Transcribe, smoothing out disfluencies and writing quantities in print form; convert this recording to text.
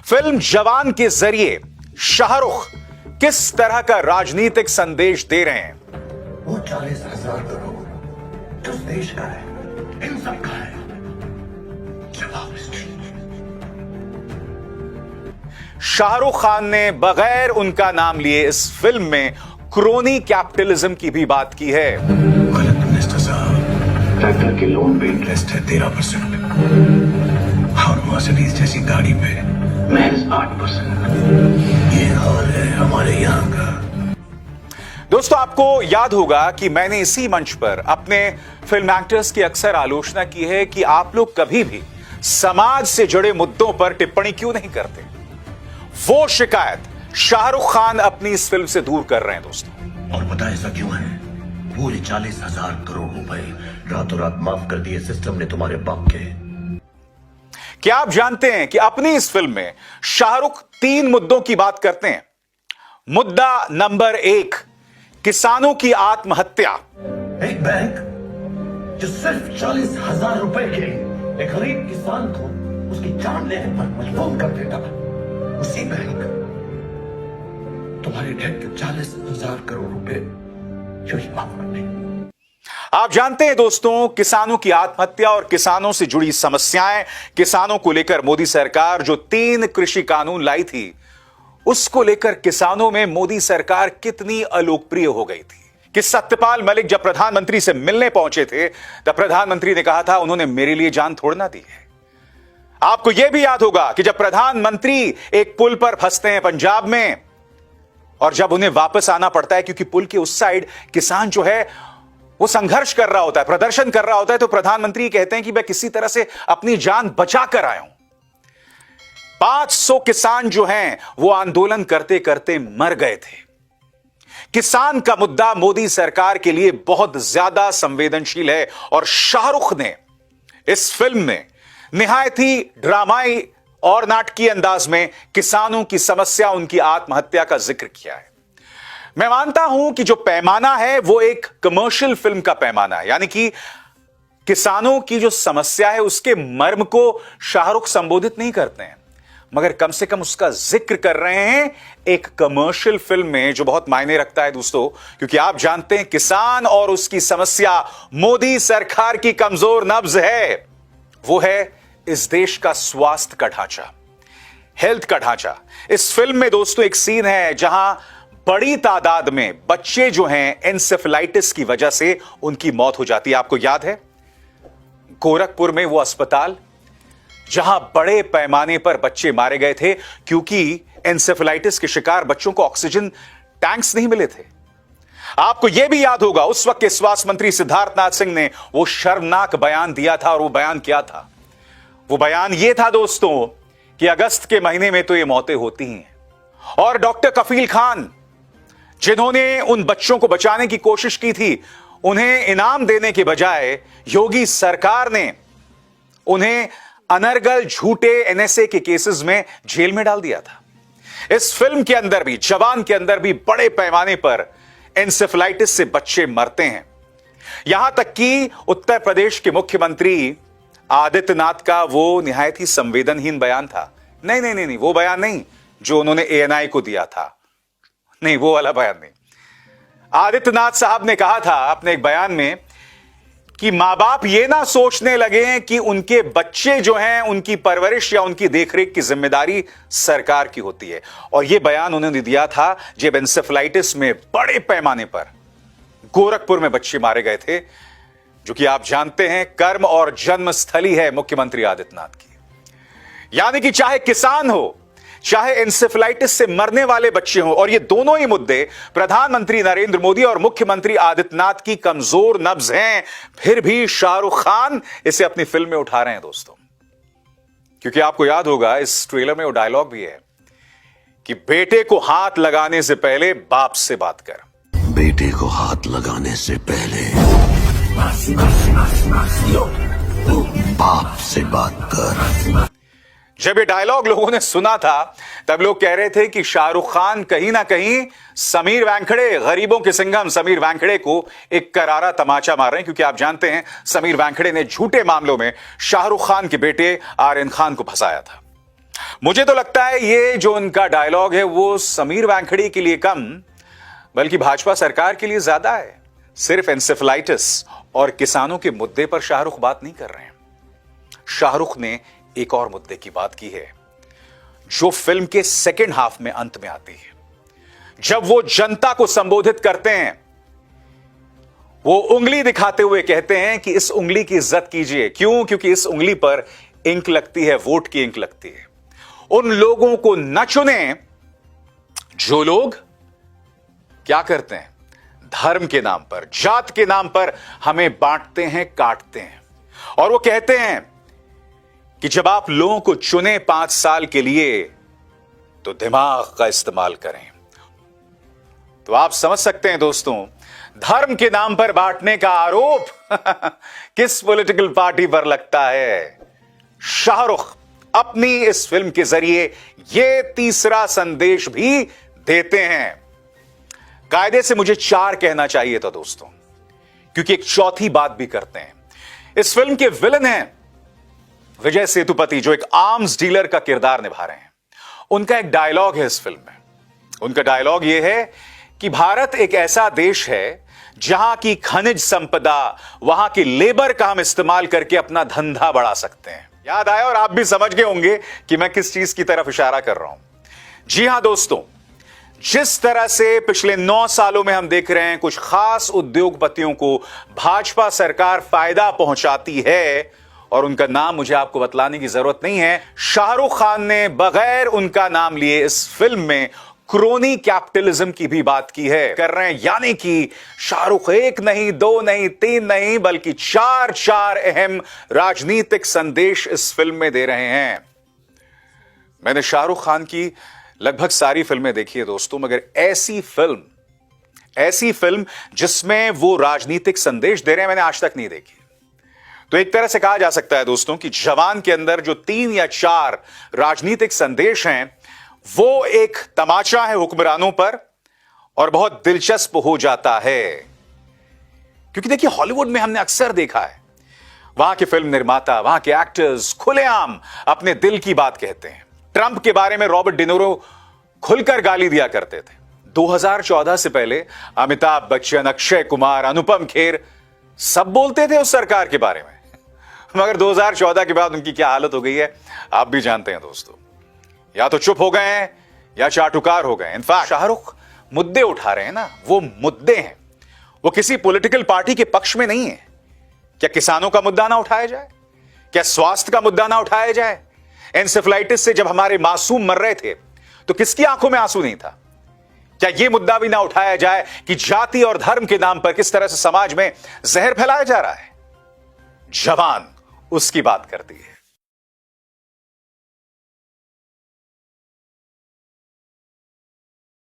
Film जवान के जरिए शाहरुख किस तरह का राजनीतिक संदेश दे रहे हैं? वो 40,000 करोड़ किस देश का है? इन सब का है। जवाब शाहरुख खान ने बगैर उनका नाम लिए इस फिल्म में क्रोनी कैपिटलिज्म की भी बात की है। गलत मिनिस्टर साहब, ट्रैक्टर के लोन पे इंटरेस्ट है 13% और मर्सिडीज जैसी गाड़ी पे महज 8%। ये हाल है हमारे यहाँ का। दोस्तों, आपको याद होगा कि मैंने इसी मंच पर अपने फिल्म एक्टर्स की अक्सर आलोचना की है कि आप लोग कभी भी समाज से जुड़े मुद्दों पर टिप्पणी क्यों नहीं करते। वो शिकायत शाहरुख खान अपनी इस फिल्म से दूर कर रहे हैं दोस्तों। और पता ऐसा क्यों है? पूरे 40,000 करोड़ रुपए रातों रात माफ कर दिए सिस्टम ने तुम्हारे बाप के। क्या आप जानते हैं कि अपनी इस फिल्म में शाहरुख 3 मुद्दों की बात करते हैं। मुद्दा नंबर 1, किसानों की आत्महत्या। एक बैंक जो सिर्फ 40,000 रुपए के एक गरीब किसान को उसकी जान लेने पर मजबूर कर देता, उसी बैंक तुम्हारे डेट के 40,000 करोड़ रुपए चोरी माफ कर दे। आप जानते हैं दोस्तों, किसानों की आत्महत्या और किसानों से जुड़ी समस्याएं, किसानों को लेकर मोदी सरकार जो 3 कृषि कानून लाई थी, उसको लेकर किसानों में मोदी सरकार कितनी अलोकप्रिय हो गई थी कि सत्यपाल मलिक जब प्रधानमंत्री से मिलने पहुंचे थे तब प्रधानमंत्री ने कहा था उन्होंने मेरे लिए जान थोड़ी ना दी है। आपको यह भी याद होगा कि जब प्रधानमंत्री एक पुल पर फंसते हैं पंजाब में और जब उन्हें वापस आना पड़ता है क्योंकि पुल के उस साइड किसान जो है वो संघर्ष कर रहा होता है, प्रदर्शन कर रहा होता है, तो प्रधानमंत्री कहते हैं कि मैं किसी तरह से अपनी जान बचा कर आया हूं। 500 किसान जो हैं वो आंदोलन करते करते मर गए थे। किसान का मुद्दा मोदी सरकार के लिए बहुत ज्यादा संवेदनशील है और शाहरुख ने इस फिल्म में निहायत ही ड्रामाई और नाटकीय अंदाज में किसानों की समस्या, उनकी आत्महत्या का जिक्र किया है। मैं मानता हूं कि जो पैमाना है वो एक कमर्शियल फिल्म का पैमाना है, यानी कि किसानों की जो समस्या है उसके मर्म को शाहरुख संबोधित नहीं करते हैं, मगर कम से कम उसका जिक्र कर रहे हैं एक कमर्शियल फिल्म में, जो बहुत मायने रखता है दोस्तों, क्योंकि आप जानते हैं किसान और उसकी समस्या मोदी सरकार की कमजोर नब्ज है। वो है इस देश का स्वास्थ्य का ढांचा, हेल्थ का ढांचा। इस फिल्म में दोस्तों एक सीन है जहां बड़ी तादाद में बच्चे जो हैं एन्सेफेलाइटिस की वजह से उनकी मौत हो जाती है। आपको याद है गोरखपुर में वो अस्पताल जहां बड़े पैमाने पर बच्चे मारे गए थे क्योंकि एन्सेफेलाइटिस के शिकार बच्चों को ऑक्सीजन टैंक्स नहीं मिले थे। आपको यह भी याद होगा उस वक्त के स्वास्थ्य मंत्री सिद्धार्थनाथ सिंह ने वो शर्मनाक बयान दिया था, और वो बयान क्या था? वो बयान ये था दोस्तों कि अगस्त के महीने में तो ये मौतें होती ही हैं। और डॉक्टर कफील खान जिन्होंने उन बच्चों को बचाने की कोशिश की थी, उन्हें इनाम देने के बजाय योगी सरकार ने उन्हें अनर्गल झूठे एनएसए के केसेस में जेल में डाल दिया था। इस फिल्म के अंदर भी, जवान के अंदर भी बड़े पैमाने पर एन्सेफेलाइटिस से बच्चे मरते हैं। यहां तक कि उत्तर प्रदेश के मुख्यमंत्री आदित्यनाथ का वो निहायत ही संवेदनहीन बयान था। नहीं, वो बयान नहीं जो उन्होंने एएनआई को दिया था, नहीं, वो वाला बयान नहीं। आदित्यनाथ साहब ने कहा था अपने एक बयान में कि मां बाप ये ना सोचने लगे हैं कि उनके बच्चे जो हैं उनकी परवरिश या उनकी देखरेख की जिम्मेदारी सरकार की होती है। और यह बयान उन्होंने दिया था जब एन्सेफेलाइटिस में बड़े पैमाने पर गोरखपुर में बच्चे मारे गए थे, जो कि आप जानते हैं कर्म और जन्मस्थली है मुख्यमंत्री आदित्यनाथ की। यानी कि चाहे किसान हो, चाहे एन्सेफेलाइटिस से मरने वाले बच्चे हों, और ये दोनों ही मुद्दे प्रधानमंत्री नरेंद्र मोदी और मुख्यमंत्री आदित्यनाथ की कमजोर नब्ज हैं, फिर भी शाहरुख खान इसे अपनी फिल्म में उठा रहे हैं दोस्तों। क्योंकि आपको याद होगा इस ट्रेलर में वो डायलॉग भी है कि बेटे को हाथ लगाने से पहले बाप से बात कर। बेटे को हाथ लगाने से पहले बाप से बात कर। जब ये डायलॉग लोगों ने सुना था तब लोग कह रहे थे कि शाहरुख खान कहीं ना कहीं समीर वानखेड़े, गरीबों के सिंघम समीर वानखेड़े को एक करारा तमाचा मार रहे हैं, क्योंकि आप जानते हैं समीर वानखेड़े ने झूठे मामलों में शाहरुख खान के बेटे आर्यन खान को फंसाया था। मुझे तो लगता है ये जो उनका डायलॉग है वो समीर वानखेड़े के लिए कम बल्कि भाजपा सरकार के लिए ज्यादा है। सिर्फ एंसेफेलाइटिस और किसानों के मुद्दे पर शाहरुख बात नहीं कर रहे हैं। शाहरुख ने एक और मुद्दे की बात की है जो फिल्म के सेकेंड हाफ में अंत में आती है। जब वो जनता को संबोधित करते हैं, वो उंगली दिखाते हुए कहते हैं कि इस उंगली की इज्जत कीजिए। क्यों? क्योंकि इस उंगली पर इंक लगती है, वोट की इंक लगती है। उन लोगों को न चुने जो लोग क्या करते हैं, धर्म के नाम पर, जात के नाम पर हमें बांटते हैं, काटते हैं। और वो कहते हैं कि जब आप लोगों को चुने 5 साल के लिए तो दिमाग का इस्तेमाल करें। तो आप समझ सकते हैं दोस्तों, धर्म के नाम पर बांटने का आरोप किस पॉलिटिकल पार्टी पर लगता है। शाहरुख अपनी इस फिल्म के जरिए यह तीसरा संदेश भी देते हैं। कायदे से मुझे 4 कहना चाहिए था दोस्तों, क्योंकि एक चौथी बात भी करते हैं। इस फिल्म के विलन हैं विजय सेतुपति, जो एक आर्म्स डीलर का किरदार निभा रहे हैं। उनका एक डायलॉग है इस फिल्म में। उनका डायलॉग यह है कि भारत एक ऐसा देश है जहां की खनिज संपदा, वहां की लेबर का हम इस्तेमाल करके अपना धंधा बढ़ा सकते हैं। याद आया? और आप भी समझ गए होंगे कि मैं किस चीज की तरफ इशारा कर रहा हूं। जी हां दोस्तों, जिस तरह से पिछले 9 सालों में हम देख रहे हैं कुछ खास उद्योगपतियों को भाजपा सरकार फायदा पहुंचाती है, और उनका नाम मुझे आपको बतलाने की जरूरत नहीं है। शाहरुख खान ने बगैर उनका नाम लिए इस फिल्म में क्रोनी कैपिटलिज्म की भी बात की है, कर रहे हैं। यानी कि शाहरुख 1 नहीं, 2 नहीं, 3 नहीं, बल्कि 4 अहम राजनीतिक संदेश इस फिल्म में दे रहे हैं। मैंने शाहरुख खान की लगभग सारी फिल्में देखी है दोस्तों, मगर ऐसी फिल्म जिसमें वो राजनीतिक संदेश दे रहे हैं मैंने आज तक नहीं देखी। तो एक तरह से कहा जा सकता है दोस्तों कि जवान के अंदर जो 3 या 4 राजनीतिक संदेश हैं, वो एक तमाचा है हुक्मरानों पर और बहुत दिलचस्प हो जाता है। क्योंकि देखिए, हॉलीवुड में हमने अक्सर देखा है वहां के फिल्म निर्माता, वहां के एक्टर्स खुलेआम अपने दिल की बात कहते हैं। ट्रंप के बारे में रॉबर्ट डिनोरो खुलकर गाली दिया करते थे। 2014 से पहले अमिताभ बच्चन, अक्षय कुमार, अनुपम खेर सब बोलते थे उस सरकार के बारे में, मगर 2014 के बाद उनकी क्या हालत हो गई है आप भी जानते हैं दोस्तों। या तो चुप हो गए हैं या चाटुकार हो गए। इनफैक्ट शाहरुख मुद्दे उठा रहे हैं ना, वो मुद्दे हैं, वो किसी पॉलिटिकल पार्टी के पक्ष में नहीं है। क्या किसानों का मुद्दा ना उठाया जाए? क्या स्वास्थ्य का मुद्दा ना उठाया जाए? एंसेफेलाइटिस से जब हमारे मासूम मर रहे थे तो किसकी आंखों में आंसू नहीं था? क्या यह मुद्दा भी ना उठाया जाए कि जाति और धर्म के नाम पर किस तरह से समाज में जहर फैलाया जा रहा है? जवान उसकी बात करती है।